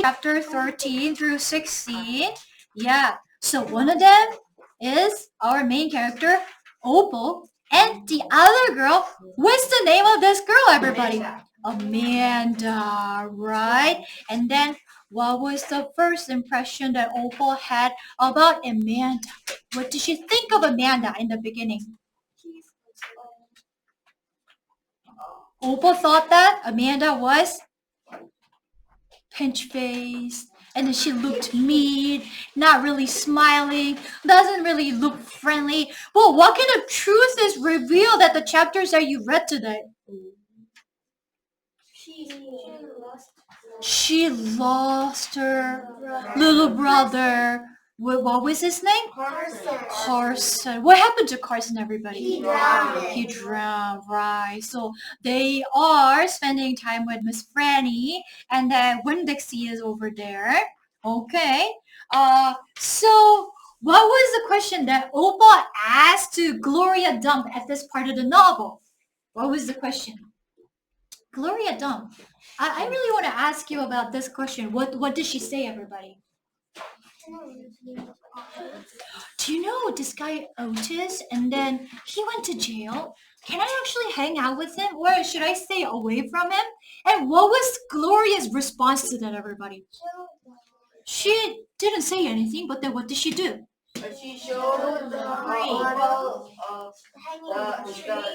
chapter 13 through 16. Yeah, so one of them is our main character, Opal, and the other girl, what's the name of this girl, everybody? Amanda, right? And then what was the first impression that Opal had about Amanda? What did she think of Amanda in the beginning? Opal thought that Amanda was pinch-faced, and then she looked mean, not really smiling, doesn't really look friendly. Well, what kind of truth is revealed at the chapters that you read today? She lost her little brother. What was his name? Carson. What happened to Carson, everybody? He drowned, right. So they are spending time with Miss Franny, and then Winn-Dixie is over there. Okay. So what was the question that Opal asked to Gloria Dump at this part of the novel? What was the question? Gloria Dump. I really want to ask you about this question. What did she say, everybody? Do you know this guy Otis? And then he went to jail. Can I actually hang out with him, or should I stay away from him? And what was Gloria's response to that, everybody? She didn't say anything, but then what did she do? She showed the model of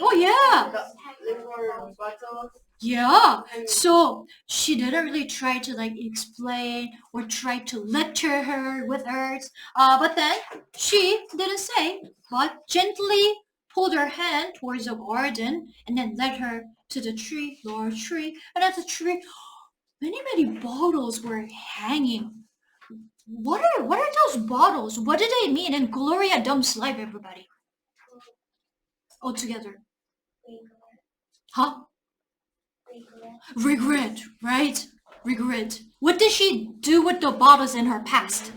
Oh yeah. the liquor bottle. Yeah, so she didn't really try to like explain or try to lecture her with hers, but then she didn't say, but gently pulled her hand towards the garden and then led her to the tree, large tree, and at the tree, many bottles were hanging. What are those bottles? What do they mean in Gloria Dump's life, everybody? All together. Huh? Regret, right? Regret. What did she do with the bottles in her past?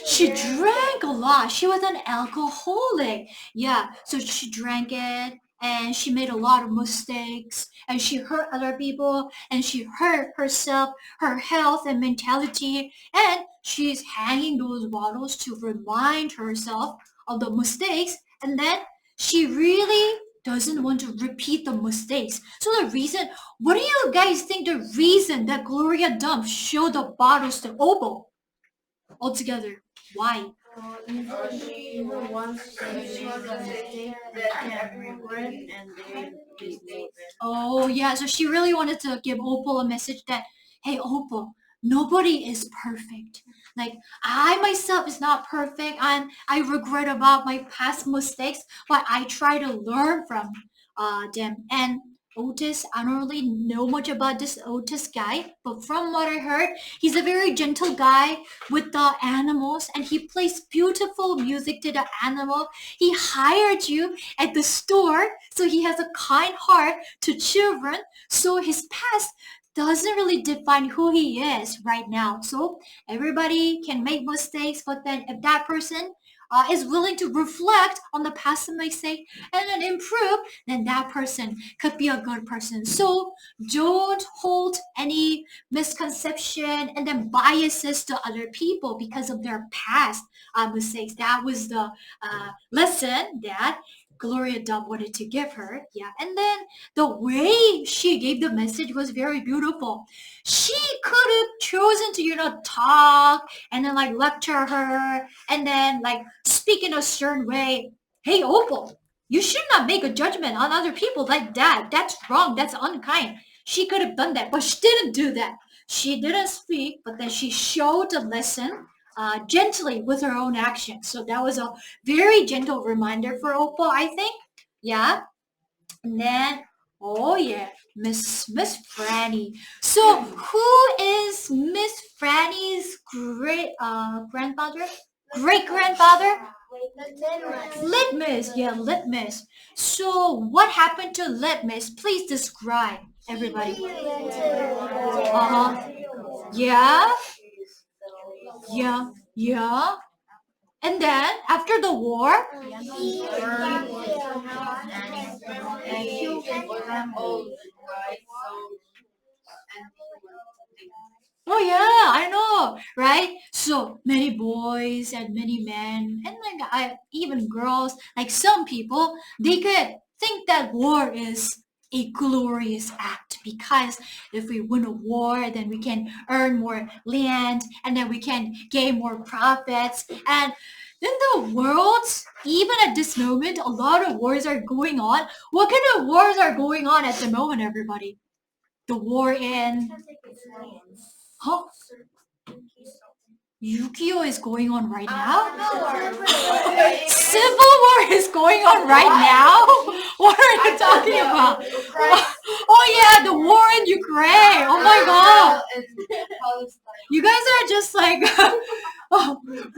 She drank a lot. She was an alcoholic. Yeah, so she drank it and she made a lot of mistakes and she hurt other people and she hurt herself, her health and mentality, and she's hanging those bottles to remind herself of the mistakes, and then she really doesn't want to repeat the mistakes. So the reason, what do you guys think the reason that Gloria Dump showed the bottles to Opal altogether? Why? She wants to make a mistake that everyone and they move it. Oh yeah, so she really wanted to give Opal a message that, hey Opal, nobody is perfect. Like I myself is not perfect and I regret about my past mistakes, but I try to learn from them. And Otis, I don't really know much about this Otis guy, but from what I heard, he's a very gentle guy with the animals and he plays beautiful music to the animal. He hired you at the store, so he has a kind heart to children. So his past doesn't really define who he is right now. So everybody can make mistakes, but then if that person is willing to reflect on the past mistake and then improve, then that person could be a good person. So don't hold any misconception and then biases to other people because of their past mistakes. That was the lesson that Gloria Dump wanted to give her. Yeah. And then the way she gave the message was very beautiful. She could have chosen to, talk and then like lecture her and then like speak in a certain way. Hey, Opal, you should not make a judgment on other people like that. That's wrong. That's unkind. She could have done that, but she didn't do that. She didn't speak, but then she showed the lesson gently with her own actions. So that was a very gentle reminder for Opal, I think. Yeah. And then, oh yeah, Miss Franny. So who is Miss Franny's great grandfather? Great grandfather? Litmus. Yeah, Litmus. So what happened to Litmus? Please describe, everybody. Uh-huh. Yeah. Yeah. Yeah. And then after the war, Oh yeah, I know, right? So many boys and many men and even girls, like some people, they could think that war is a glorious act because if we win a war, then we can earn more land and then we can gain more profits. And in the world, even at this moment, a lot of wars are going on. What kind of wars are going on at the moment, everybody? The war in, huh? Yu-Gi-Oh is going on right now? Civil war is going on right now? What are you talking about? Oh yeah, the war in Ukraine. Oh my god. You guys are just like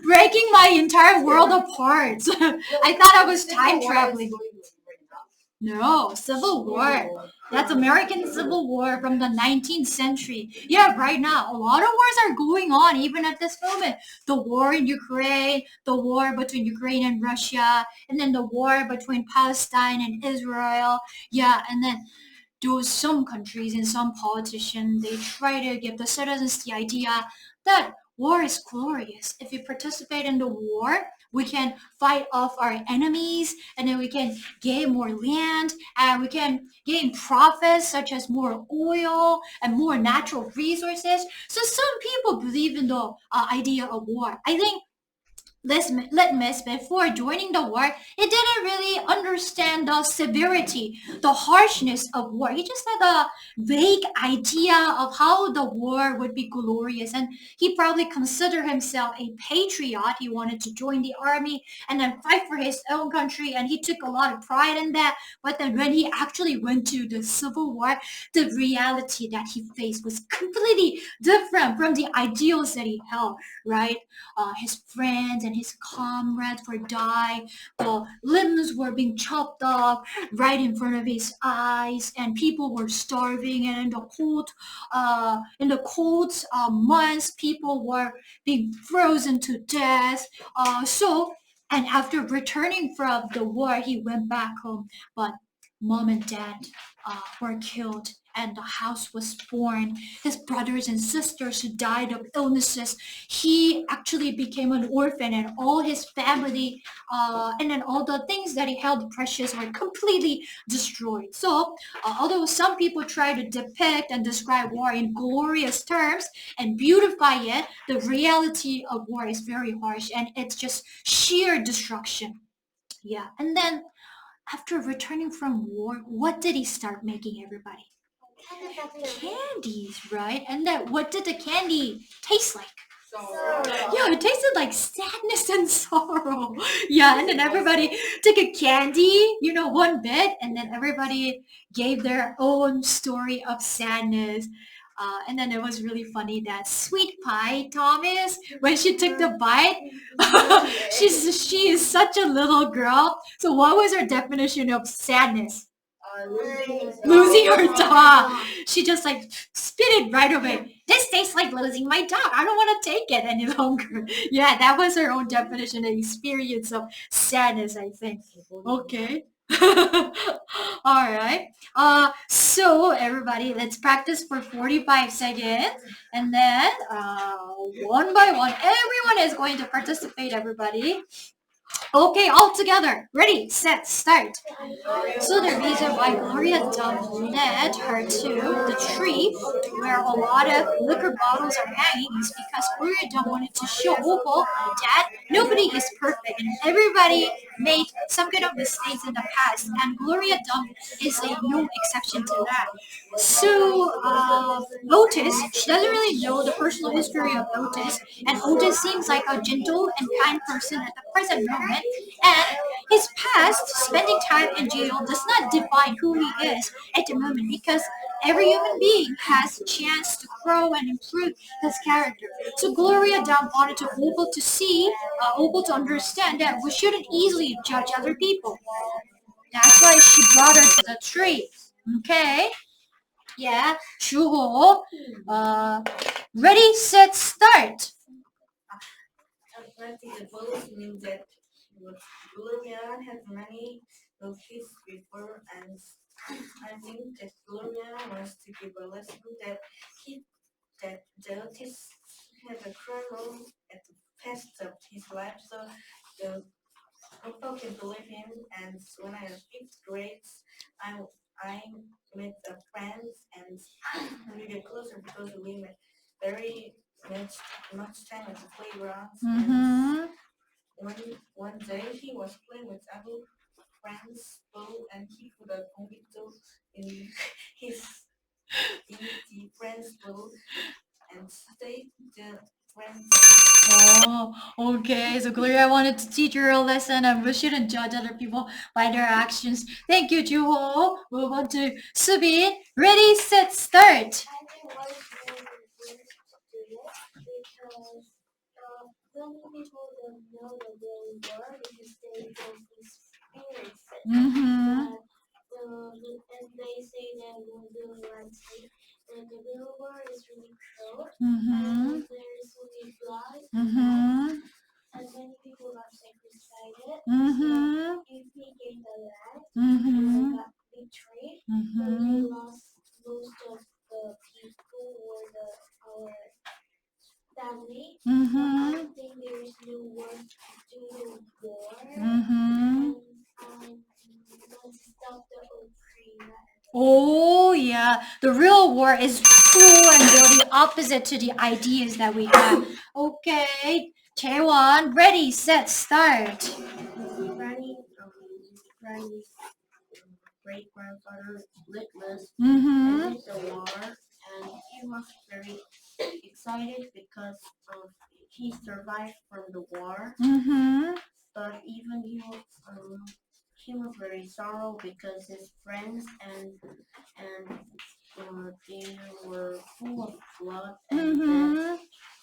breaking my entire world apart. I thought I was time traveling. No, Civil War. That's American Civil War from the 19th century. Yeah, right now, a lot of wars are going on even at this moment. The war in Ukraine, the war between Ukraine and Russia, and then the war between Palestine and Israel. Yeah, and then those some countries and some politicians, they try to give the citizens the idea that war is glorious. If we participate in the war, we can fight off our enemies and then we can gain more land and we can gain profits such as more oil and more natural resources. So some people believe in the idea of war. I think Litmus, before joining the war, he didn't really understand the severity, the harshness of war. He just had a vague idea of how the war would be glorious, and he probably considered himself a patriot. He wanted to join the army and then fight for his own country, and he took a lot of pride in that. But then when he actually went to the Civil War, the reality that he faced was completely different from the ideals that he held, right? His friends and his comrades were dying. The limbs were being chopped off right in front of his eyes, and people were starving. And in the cold months, people were being frozen to death. And after returning from the war, he went back home. But mom and dad were killed and the house was born. His brothers and sisters who died of illnesses. He actually became an orphan and all his family and then all the things that he held precious were completely destroyed. So although some people try to depict and describe war in glorious terms and beautify it, the reality of war is very harsh and it's just sheer destruction. Yeah, and then after returning from war, what did he start making, everybody? Candies, right? And then what did the candy taste like? Yeah, it tasted like sadness and sorrow. Yeah, and then everybody took a candy, one bit, and then everybody gave their own story of sadness. And then it was really funny that Sweet Pie Thomas, when she took the bite, she is such a little girl. So what was her definition of sadness? Losing her dog. She just like spit it right away. This tastes like losing my dog. I don't want to take it any longer. Yeah, that was her own definition and experience of sadness, I think. Okay. All right. So everybody, let's practice for 45 seconds, and then one by one, everyone is going to participate. Everybody. Okay, all together. Ready, set, start. So the reason why Gloria Duff led her to the tree where a lot of liquor bottles are hanging is because Gloria Duff wanted to show Opal that nobody is perfect and everybody made some kind of mistakes in the past, and Gloria Duff is a no exception to that. So Otis, she doesn't really know the personal history of Otis, and Otis seems like a gentle and kind person at the present moment, and his past, spending time in jail, does not define who he is at the moment because every human being has a chance to grow and improve his character. So Gloria Dunn wanted to Opal to see, Opal to understand that we shouldn't easily judge other people. That's why she brought her to the tree. Okay? Yeah, sure. Ready, set, start. The police means that Gloria had many kids before, and I think that Gloria wants to give a lesson that kids that the autist had a criminal at the past of his life, so the people can believe him. And when I was fifth grade, I met a friend and we get closer because we met very much time at the playground. And one day he was playing with other friends ball and he put a tomato in his in the friend's ball and stayed the friends. Oh, okay. So Gloria wanted to teach her a lesson and we shouldn't judge other people by their actions. Thank you, Juho. Move on to Subin. Ready, set, start. I think what is very important to do this because many people don't know the real world because they don't experience it. Mm-hmm. And they say that when they like say that the real world is really cold Mm-hmm. and there's only blood Mm-hmm. and many people got sacrificed. Mm-hmm. So if we gain the land Mm-hmm. or got betrayed, so Mm-hmm. we lost most of the people or our family. So I think there is no worth to do the war. Mm-hmm. And let's stop the oppression. Oh, yeah. The real war is cruel and the opposite to the ideas that we have. Okay. Chaewon, ready, set, start. Granny's great grandfather Litmus Mm-hmm. ended the war, and he was very excited because of he survived from the war. Mm-hmm. But even he was very sorrow because his friends and they were full of blood and death.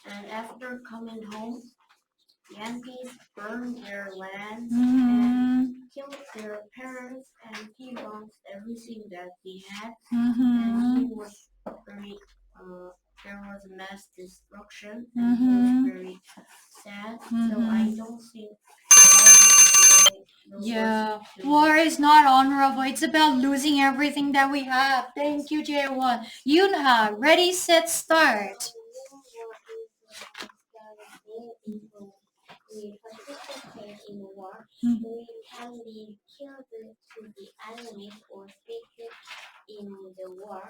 And after coming home, Yankees burned their land and killed their parents, and he lost everything that he had. And he was very there was mass destruction, and he was very sad. So I don't think Yeah, war is not honorable. It's about losing everything that we have. Thank you, Jaewon. Yoonha, ready, set, start. We participate in the war, we can be killed to the enemies or taken in the war.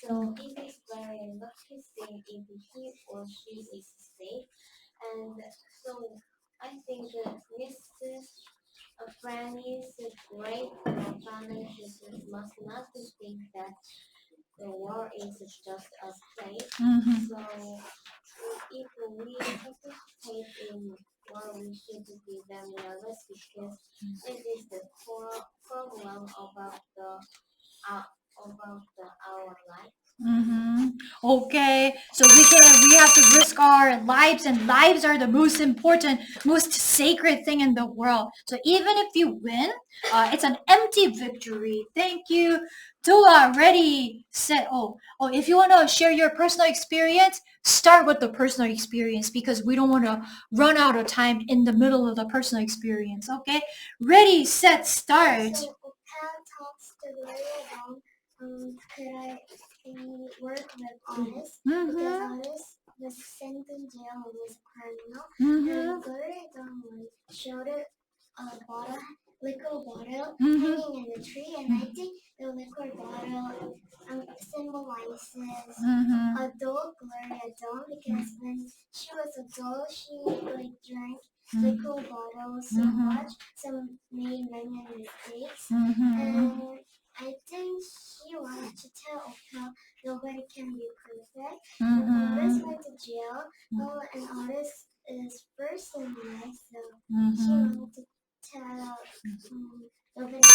So it is very lucky thing if he or she is safe. And so I think Mrs. Franny's great grandfather must not think that the war is just a play. So if we participate in war, we should be very realistic because it is the core problem about our life. Okay, so we have to risk our lives, and lives are the most important, most sacred thing in the world. So even if you win, it's an empty victory. Thank you. Dua, ready, set. If you want to share your personal experience, start with the personal experience because we don't want to run out of time in the middle of the personal experience. Okay, ready, set, start. So Pam talks to Gloria about could I work with Otis because Otis was sent in jail and was a criminal. And Gloria showed it a liquor bottle hanging in the tree, and I think the liquor bottle symbolizes adult Gloria Dawn because when she was adult, she drank liquor bottles so much, so made many mistakes, and I think she wanted to tell how nobody can be perfect. And Otis went to jail, and Otis is first in life, so she wanted to tell nobody can be perfect.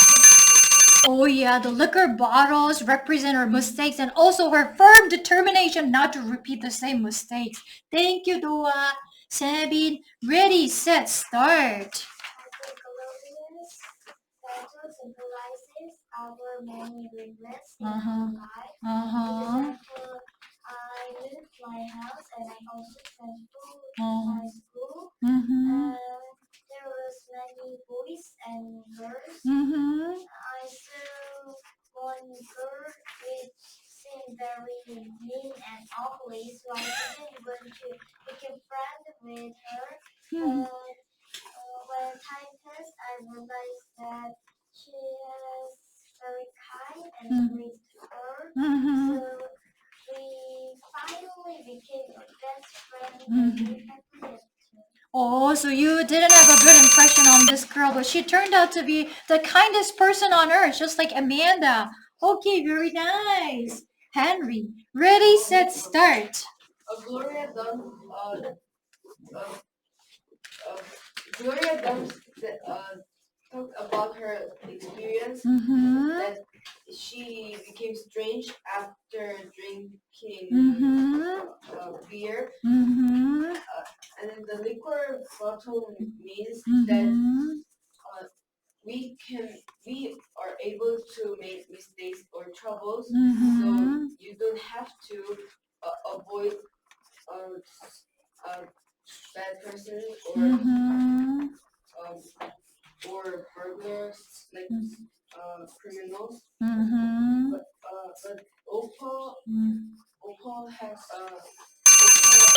Oh yeah, the liquor bottles represent her mistakes and also her firm determination not to repeat the same mistakes. Thank you, Dua. Sabine, ready, set, start. Statue symbolizes our many regrets in our life. For example, I didn't fly house and I also successful high school. There was many boys and girls. I saw one girl which seemed very mean and ugly, so make a friend with her. When time passed, I realized that she is very kind and sweet to her. So we finally became a best friend and we had kids too. Oh, so you didn't have a good impression on this girl, but she turned out to be the kindest person on earth, just like Amanda. Okay, very nice. Henry, ready, set, start. Gloria Dunn, Gloria Dunn talked about her experience that she became strange after drinking beer, and then the liquor bottle means that we are able to make mistakes or troubles, so you don't have to avoid a bad person or burglars, like criminals. But Opal has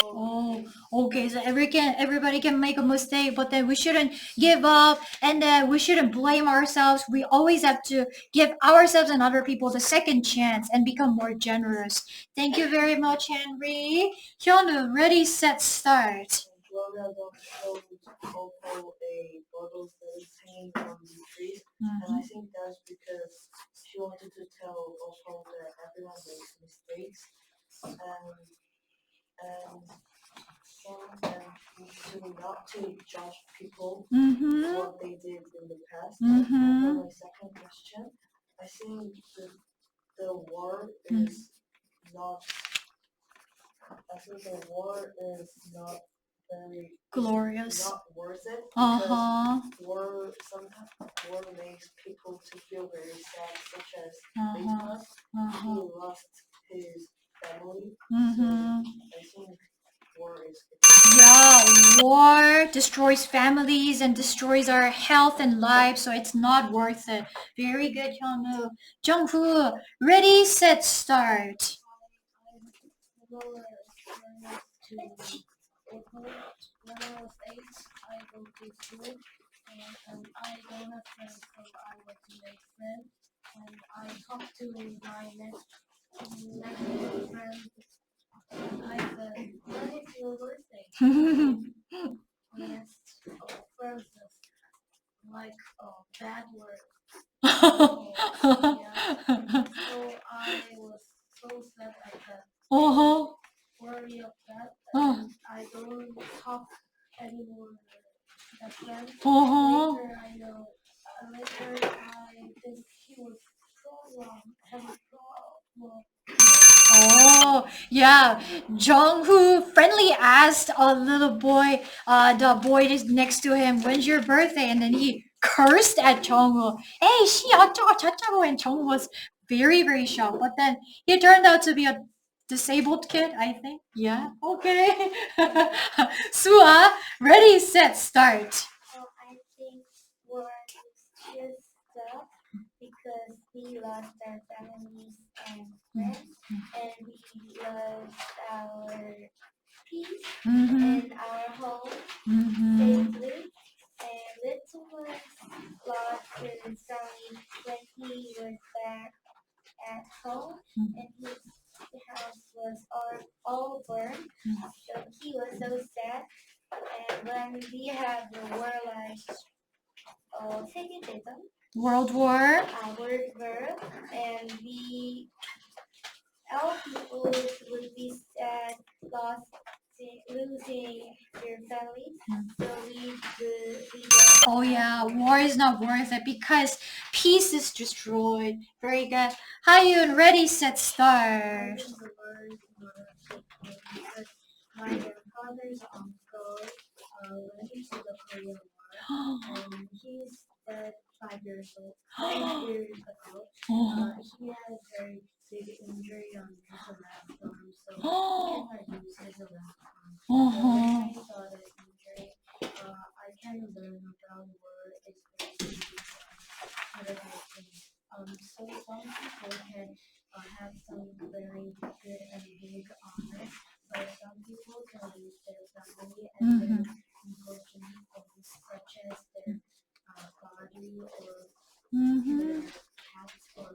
Oh, okay. So everybody can make a mistake, but then we shouldn't give up, and then we shouldn't blame ourselves. We always have to give ourselves and other people the second chance and become more generous. Thank you very much, Henry. Hyunwoo, ready, set, start. Gloria showed Opal a bottle that is hanging on the trees, and I think that's because she wanted to tell Opal that everyone makes mistakes, and show them to not to judge people for what they did in the past. For my second question, I think the war is not. I think the war is not very Glorious. not worth it because war makes people to feel very sad, such as Christmas. He lost his family. So I think war is Yeah, war destroys families and destroys our health and life, so it's not worth it. Very good, Hyunwoo. Jungwoo, ready, set, start. To April, when I was 8, I go to school and I don't have friends, so I want to make friends. And I talk to my next friend. I said, when is your birthday? Yes, friends is like a bad word. Yeah. So I was so sad at that. Worry of that, and I don't talk anymore to that friend. Later I know, later I think he was have a problem. Oh, yeah. Jungwoo friendly asked a little boy, the boy is next to him, when's your birthday? And then he cursed at Jungwoo. Hey, she 어쩌고 저쩌고, and Jungwoo was very, very shocked. But then he turned out to be a disabled kid, I think. Yeah, okay. Sua, ready, set, start. So I think war is just stuff because we lost our families and friends, and we lost our peace and our home safely. And little was lost his family when he was back at home, and his house was all burned. So he was so sad. And when we had the war like 세계대전, World War. World War, and all people would be sad, losing their families. So we Oh yeah, war is not worth it because peace is destroyed. Very good. Hayun, ready, set, start. The word because my grandfather's uncle went into the Korean War, and he's dead 5 years old. 5 years ago, he had a very big injury on his left arm, so he cannot use his left arm. So when I saw the injury, I can learn about war experiences and other things. So some people can have some very good and big honor, but some people can lose their family and their important things such as their body or their pets or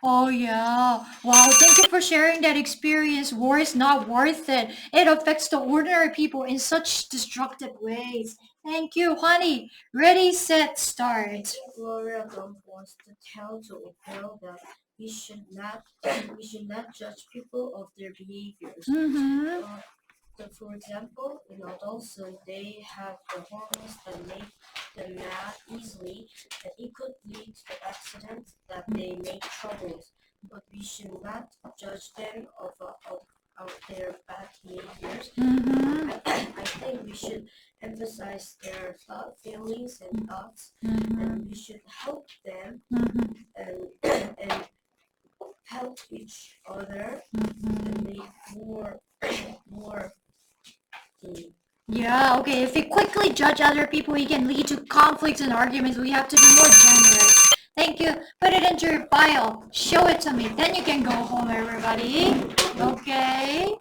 Oh yeah. Wow, thank you for sharing that experience. War is not worth it. It affects the ordinary people in such destructive ways. Thank you, honey. Ready, set, start. Gloria Gump wants to tell to Ophel that we should not judge people of their behaviors. For example, in adults, they have the hormones that make them mad easily, and it could lead to accidents that they make troubles. But we should not judge them of their bad behaviors. I think we should emphasize their feelings and thoughts, and we should help them and help each other and make more. Yeah, okay. If we quickly judge other people, it can lead to conflicts and arguments. We have to be more generous. Thank you. Put it into your file. Show it to me. Then you can go home, everybody. Okay.